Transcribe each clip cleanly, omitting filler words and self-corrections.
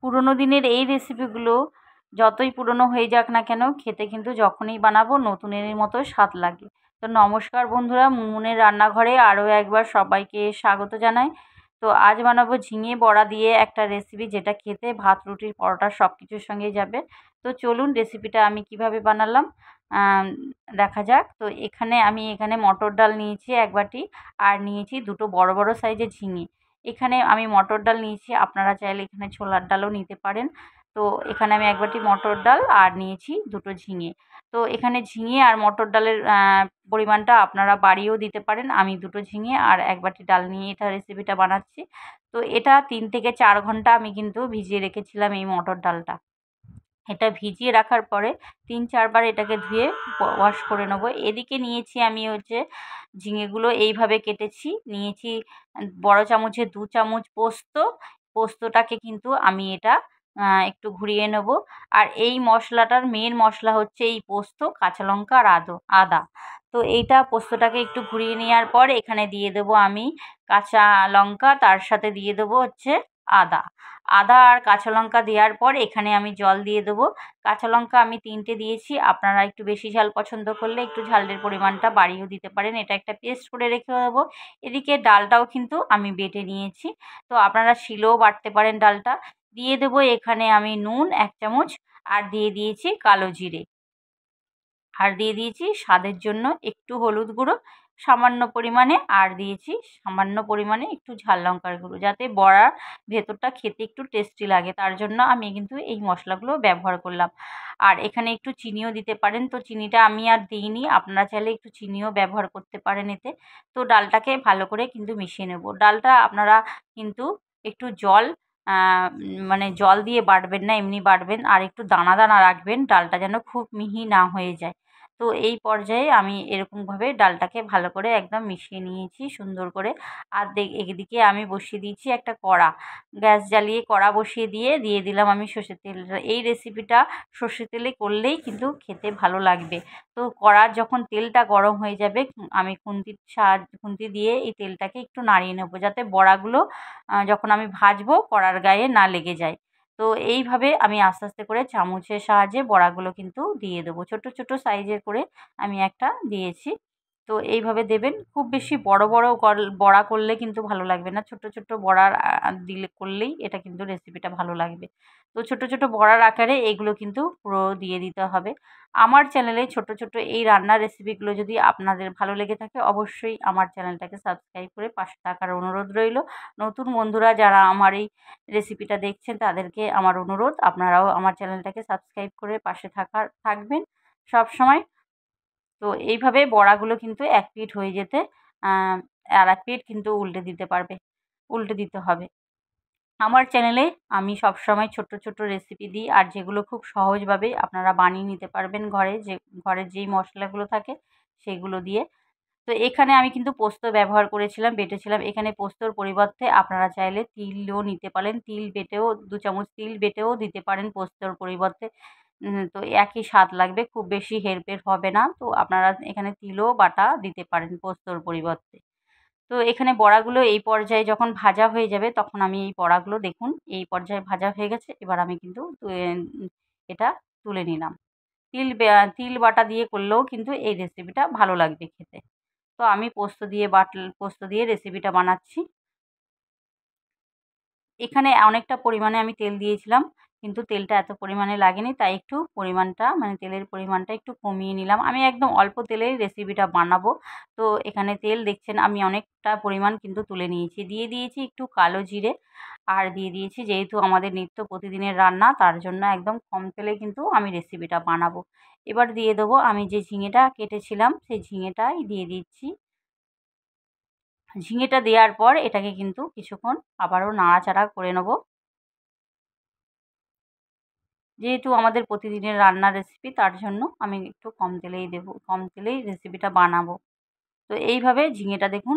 পুরোনো দিনের এই রেসিপিগুলো যতই পুরনো হয়ে যাক না কেন, খেতে কিন্তু যখনই বানাবো নতুনের মতো স্বাদ লাগে। তো নমস্কার বন্ধুরা, মুনমুনের রান্নাঘরে আরও একবার সবাইকে স্বাগত জানাই। তো আজ বানাবো ঝিঙে বড়া দিয়ে একটা রেসিপি, যেটা খেতে ভাত, রুটির, পরোটা সব কিছুর সঙ্গেই যাবে। তো চলুন রেসিপিটা আমি কিভাবে বানালাম দেখা যাক। তো এখানে মটর ডাল নিয়েছি 1 বাটি, আর নিয়েছি 2টো বড় বড় সাইজের ঝিঙে। এখানে আমি মটর ডাল নিয়েছি, আপনারা চাইলে এখানে ছোলার ডালও নিতে পারেন। তো এখানে আমি 1 বাটি মটর ডাল আর নিয়েছি 2টো ঝিঙে। তো এখানে ঝিঙে আর মটর ডালের পরিমাণটা আপনারা বাড়িয়েও দিতে পারেন। আমি 2টো ঝিঙে আর 1 বাটি ডাল নিয়ে এটা রেসিপিটা বানাচ্ছি। তো এটা 3 থেকে 4 ঘন্টা আমি কিন্তু ভিজিয়ে রেখেছিলাম এই মটর ডালটা। এটা ভিজিয়ে রাখার পরে 3-4 বার এটাকে ধুয়ে ওয়াশ করে নেব। এদিকে নিয়েছি আমি ঝিঙেগুলো এইভাবে কেটেছি। নিয়েছি বড় চামচে 2 চামচ পোস্ত। পোস্তটাকে কিন্তু আমি এটা একটু ঘুরিয়ে নেব। আর এই মশলাটার মেন মশলা হচ্ছে এই পোস্ত, কাঁচা লঙ্কা আর আদা। তো এইটা পোস্তটাকে একটু ঘুরিয়ে নেওয়ার পর এখানে দিয়ে দেবো আমি কাঁচা লঙ্কা, তার সাথে দিয়ে দেবো আদা। আদা আর কাঁচা লঙ্কা দেওয়ার পর এখানে আমি জল দিয়ে দেবো। কাঁচা লঙ্কা আমি 3টে দিয়েছি, আপনারা একটু বেশি ঝাল পছন্দ করলে একটু ঝালের পরিমাণটা বাড়িয়েও দিতে পারেন। এটা একটা পেস্ট করে রেখে দেবো। এদিকে ডালটাও কিন্তু আমি বেটে নিয়েছি, তো আপনারা শিলেও বাটতে পারেন ডালটা। দিয়ে দেবো এখানে আমি নুন 1 চামচ, আর দিয়ে দিয়েছি কালো জিরে, আর দিয়ে দিয়েছি স্বাদের জন্য একটু হলুদ গুঁড়ো সামান্য পরিমাণে, আর দিয়েছি সামান্য পরিমাণে একটু ঝাল লঙ্কার গুঁড়ো, যাতে বড়ার ভেতরটা খেতে একটু টেস্টি লাগে। তার জন্য আমি কিন্তু এই মশলাগুলো ব্যবহার করলাম। আর এখানে একটু চিনিও দিতে পারেন। তো চিনিটা আমি আর দিইনি, আপনারা চাইলে একটু চিনিও ব্যবহার করতে পারেন এতে। তো ডালটাকে ভালো করে কিন্তু মিশিয়ে নেব। ডালটা আপনারা কিন্তু একটু মানে জল দিয়ে বাটবেন না, এমনি বাটবেন। আর একটু দানা দানা রাখবেন, ডালটা যেন খুব মিহি না হয়ে যায়। তো এই পর্যায়ে আমি এরকমভাবে ডালটাকে ভালো করে একদম মিশিয়ে নিয়েছি সুন্দর করে। আর এদিকে আমি বসিয়ে দিয়েছি একটা কড়া। গ্যাস জ্বালিয়ে কড়া বসিয়ে দিয়ে দিলাম আমি সর্ষের তেল। এই রেসিপিটা সর্ষের তেলে করলেই কিন্তু খেতে ভালো লাগবে। তো কড়ার যখন তেলটা গরম হয়ে যাবে, আমি খুন্তি দিয়ে এই তেলটাকে একটু নাড়িয়ে নেবো, যাতে বড়াগুলো যখন আমি ভাজবো কড়ার গায়ে না লেগে যায়। তো এইভাবে আমি আস্তে আস্তে করে চামচের সাহায্যে বড়াগুলো কিন্তু দিয়ে দেবো। ছোট ছোট সাইজের করে আমি একটা দিয়েছি। তো এইভাবে দেবেন। খুব বেশি বড় বড় বড়া করলে কিন্তু ভালো লাগবে না। ছোট ছোট বড়ার করলেই এটা কিন্তু রেসিপিটা ভালো লাগবে। তো ছোট ছোট বড়ার আকারে এগুলো কিন্তু পুরো দিয়ে দিতে হবে। আমার চ্যানেলে ছোট ছোট এই রান্নার রেসিপিগুলো যদি আপনাদের ভালো লেগে থাকে, অবশ্যই আমার চ্যানেলটাকে সাবস্ক্রাইব করে পাশে থাকার অনুরোধ রইল। নতুন বন্ধুরা যারা আমার এই রেসিপিটা দেখছেন, তাদেরকে আমার অনুরোধ, আপনারাও আমার চ্যানেলটাকে সাবস্ক্রাইব করে পাশে থাকবেন সবসময়। তো এইভাবে বড়াগুলো কিন্তু 1 পিঠ হয়ে যেতে আর 1 পিঠ কিন্তু উল্টে দিতে হবে। আমার চ্যানেলে আমি সবসময় ছোট্ট ছোট্ট রেসিপি দিই, আর যেগুলো খুব সহজভাবে আপনারা বানিয়ে নিতে পারবেন ঘরে যেই মশলাগুলো থাকে সেগুলো দিয়ে। তো এখানে আমি কিন্তু পোস্ত ব্যবহার করেছিলাম, বেটেছিলাম। এখানে পোস্তর পরিবর্তে আপনারা চাইলে তিলও নিতে পারেন। 2 চামচ তিল বেটেও দিতে পারেন পোস্তর পরিবর্তে। তো একই স্বাদ লাগবে, খুব বেশি হেরফের হবে না। তো আপনারা এখানে তিলও বাটা দিতে পারেন পোস্তর পরিবর্তে। তো এখানে বড়াগুলো এই পর্যায়ে যখন ভাজা হয়ে যাবে, তখন আমি এই বড়াগুলো দেখুন এই পর্যায়ে ভাজা হয়ে গেছে। এবার আমি কিন্তু এটা তুলে নিলাম। তিল বাটা দিয়ে করলেও কিন্তু এই রেসিপিটা ভালো লাগবে খেতে। তো আমি পোস্ত দিয়ে রেসিপিটা বানাচ্ছি। এখানে অনেকটা পরিমাণে আমি তেল দিয়েছিলাম, কিন্তু তেলটা এত পরিমাণে লাগেনি, তাই একটু পরিমাণটা মানে তেলের পরিমাণটা একটু কমিয়ে নিলাম। আমি একদম অল্প তেলেই রেসিপিটা বানাবো। তো এখানে তেল দেখছেন আমি অনেকটা পরিমাণ কিন্তু তুলে নিয়েছি। দিয়ে দিয়েছি একটু কালো জিরে, আর দিয়ে দিয়েছি, যেহেতু আমাদের নিত্য প্রতিদিনের রান্না, তার জন্য একদম কম তেলে কিন্তু আমি রেসিপিটা বানাবো। এবার দিয়ে দেবো আমি যে ঝিঙেটা কেটেছিলাম, সেই ঝিঙেটাই দিয়ে দিচ্ছি। ঝিঙেটা দেওয়ার পর এটাকে কিন্তু কিছুক্ষণ আবারও নাড়াচাড়া করে নেব। যেহেতু আমাদের প্রতিদিনের রান্নার রেসিপি, তার জন্য আমি একটু কম তেলেই রেসিপিটা বানাবো। তো এইভাবে ঝিঙেটা দেখুন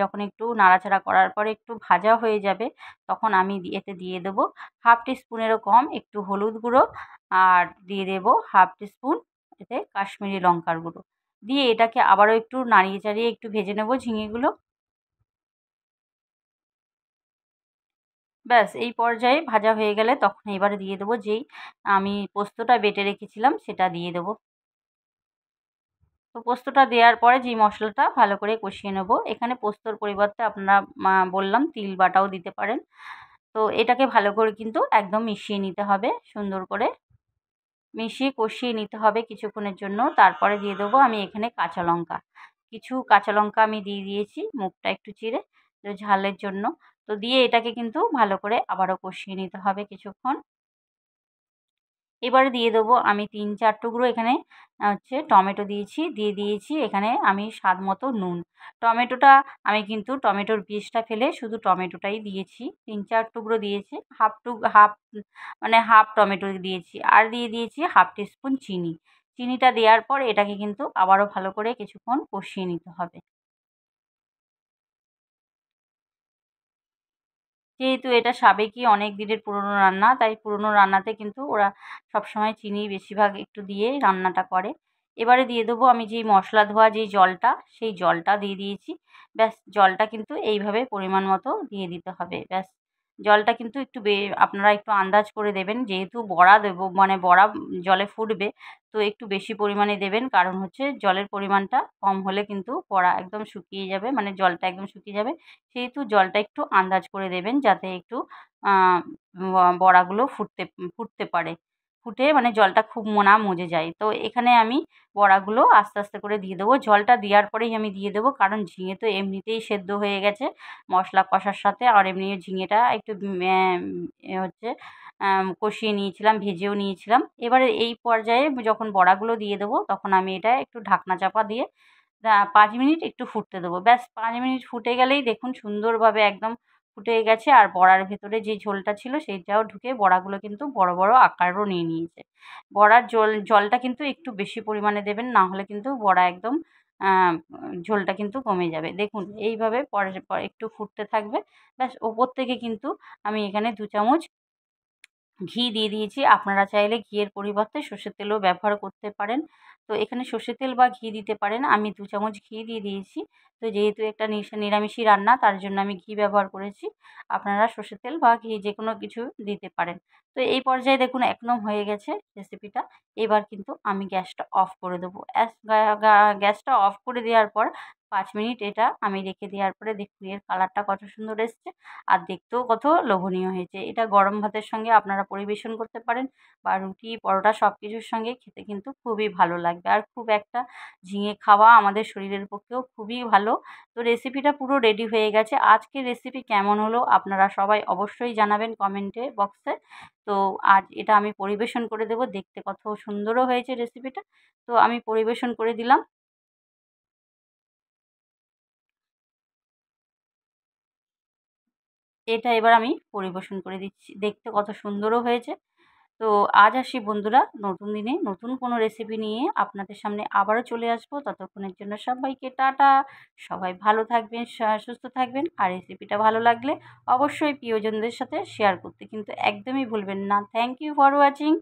যখন একটু নাড়াচাড়া করার পরে একটু ভাজা হয়ে যাবে, তখন আমি এতে দিয়ে দেবো 1/2 টিস্পুনেরও কম একটু হলুদ গুঁড়ো, আর দিয়ে দেবো 1/2 টিস্পুন এতে কাশ্মীরি লঙ্কার গুঁড়ো। দিয়ে এটাকে আবারও একটু নাড়িয়ে চাড়িয়ে একটু ভেজে নেব ঝিঙেগুলো। ব্যাস এই পর্যায়ে ভাজা হয়ে গেলে তখন এবারে দিয়ে দেবো যেই আমি পোস্তটা বেটে রেখেছিলাম সেটা দিয়ে দেবো। তো পোস্তটা দেওয়ার পরে যেই মশলাটা ভালো করে কষিয়ে নেব। এখানে পোস্তর পরিবর্তে আপনারা বললাম তিল বাটাও দিতে পারেন। তো এটাকে ভালো করে কিন্তু একদম মিশিয়ে নিতে হবে সুন্দর করে। মিশিয়ে কষিয়ে নিতে হবে কিছুক্ষণের জন্য। তারপরে দিয়ে দেবো আমি এখানে কাঁচা লঙ্কা। কিছু কাঁচা লঙ্কা আমি দিয়ে দিয়েছি মুখটা একটু চিড়ে, তো ঝালের জন্য। তো দিয়ে এটাকে কিন্তু ভালো করে আবারও কষিয়ে নিতে হবে কিছুক্ষণ। এবারে দিয়ে দেবো আমি ৩-৪ টুকরো এখানে টমেটো দিয়েছি, দিয়ে দিয়েছি এখানে আমি স্বাদ মতো নুন। টমেটোটা আমি কিন্তু টমেটোর বীজটা ফেলে শুধু টমেটোটাই দিয়েছি। ৩-৪ টুকরো দিয়েছি। হাফ মানে হাফ টমেটো দিয়েছি। আর দিয়ে দিয়েছি হাফ টিস্পুন চিনি। চিনিটা দেওয়ার পর এটাকে কিন্তু আবারও ভালো করে কিছুক্ষণ কষিয়ে নিতে হবে। যেহেতু এটা সাবেকি অনেক দিনের পুরনো রান্না, তাই পুরনো রান্নাতে কিন্তু ওরা সবসময় চিনি বেশিরভাগ একটু দিয়েই রান্নাটা করে। এবারে দিয়ে দেবো আমি যেই মশলা ধোয়া যেই জলটা, সেই জলটা দিয়ে দিয়েছি। ব্যাস জলটা কিন্তু এইভাবে পরিমাণ মতো দিয়ে দিতে হবে। ব্যাস জলটা কিন্তু একটু আপনারা একটু আন্দাজ করে দেবেন। যেহেতু বড়া দেবো মানে বড়া জলে ফুটবে, তো একটু বেশি পরিমাণে দেবেন। কারণ হচ্ছে জলের পরিমাণটা কম হলে কিন্তু বড়া একদম শুকিয়ে যাবে, মানে জলটা একদম শুকিয়ে যাবে। সেহেতু জলটা একটু আন্দাজ করে দেবেন যাতে একটু আ বড়াগুলো ফুটতে পারে। ফুটে মানে জলটা খুব মজে যায়। তো এখানে আমি বড়াগুলো আস্তে, আস্তে করে দিয়ে দেবো। জলটা দেওয়ার পরেই আমি দিয়ে দেবো কারণ ঝিঙে তো এমনিতেই সেদ্ধ হয়ে গেছে মশলা কষার সাথে। আর এমনিও ঝিঙেটা একটু হচ্ছে কষিয়ে নিয়েছিলাম, ভেজেও নিয়েছিলাম। এবারে এই পর্যায়ে যখন বড়াগুলো দিয়ে দেবো তখন আমি এটা একটু ঢাকনা চাপা দিয়ে ৫ মিনিট একটু ফুটতে দেবো। ব্যাস ৫ মিনিট ফুটে গেলেই দেখুন সুন্দরভাবে একদম ফুটে গেছে। আর বড়ার ভেতরে যে ঝোলটা ছিল সেইটাও ঢুকে বড়াগুলো কিন্তু বড়, বড় আকারও নিয়ে নিয়েছে। বড়ার জলটা কিন্তু একটু বেশি পরিমাণে দেবেন, না হলে কিন্তু বড়া একদম আ ঝোলটা কিন্তু কমে যাবে। দেখুন এইভাবে পরে একটু ফুটতে থাকবে। ব্যাস ওপর থেকে কিন্তু আমি এখানে ২ চামচ ঘি দিয়ে দিয়েছি। আপনারা চাইলে ঘিয়ের পরিবর্তে সর্ষের তেলও ব্যবহার করতে পারেন। তো এখানে সর্ষের তেল বা ঘি দিতে পারেন। আমি ২ চামচ ঘি দিয়ে দিয়েছি। তো যেহেতু একটা নিরামিষি রান্না তার জন্য আমি ঘি ব্যবহার করেছি। আপনারা সর্ষের তেল বা ঘি যেকোনো কিছু দিতে পারেন। তো এই পর্যায়ে দেখুন একদম হয়ে গেছে রেসিপিটা। এবার কিন্তু আমি গ্যাসটা অফ করে দেবো। অ্যাস গা গা গ্যাসটা অফ করে দেওয়ার পর ৫ মিনিট এটা আমি রেখে দেওয়ার পরে দেখুন এর কালারটা কত সুন্দর এসছে। আর দেখতেও কত লোভনীয় হয়েছে। এটা গরম ভাতের সঙ্গে আপনারা পরিবেশন করতে পারেন বা রুটি, পরোটা সব কিছুর সঙ্গে খেতে কিন্তু খুবই ভালো লাগবে। আর খুব একটা ঝিঙে খাওয়া আমাদের শরীরের পক্ষেও খুবই ভালো। তো রেসিপিটা পুরো রেডি হয়ে গেছে। আজকের রেসিপি কেমন হলো আপনারা সবাই অবশ্যই জানাবেন কমেন্টে বক্সে। তো আজ এটা আমি পরিবেশন করে দেবো। দেখতে কত সুন্দরও হয়েছে রেসিপিটা। তো আমি পরিবেশন করে দিলাম। এটা এবার আমি পরিবেশন করে দিচ্ছি। দেখতে কত সুন্দরও হয়েছে। তো আজ আসি বন্ধুরা নতুন দিনে নতুন কোনো রেসিপি নিয়ে আপনাদের সামনে আবারও চলে আসবো। ততক্ষণের জন্য সবাইকে টাটা। সবাই ভালো থাকবেন, সুস্থ থাকবেন। আর রেসিপিটা ভালো লাগলে অবশ্যই প্রিয়জনদের সাথে শেয়ার করতে কিন্তু একদমই ভুলবেন না। Thank you for watching.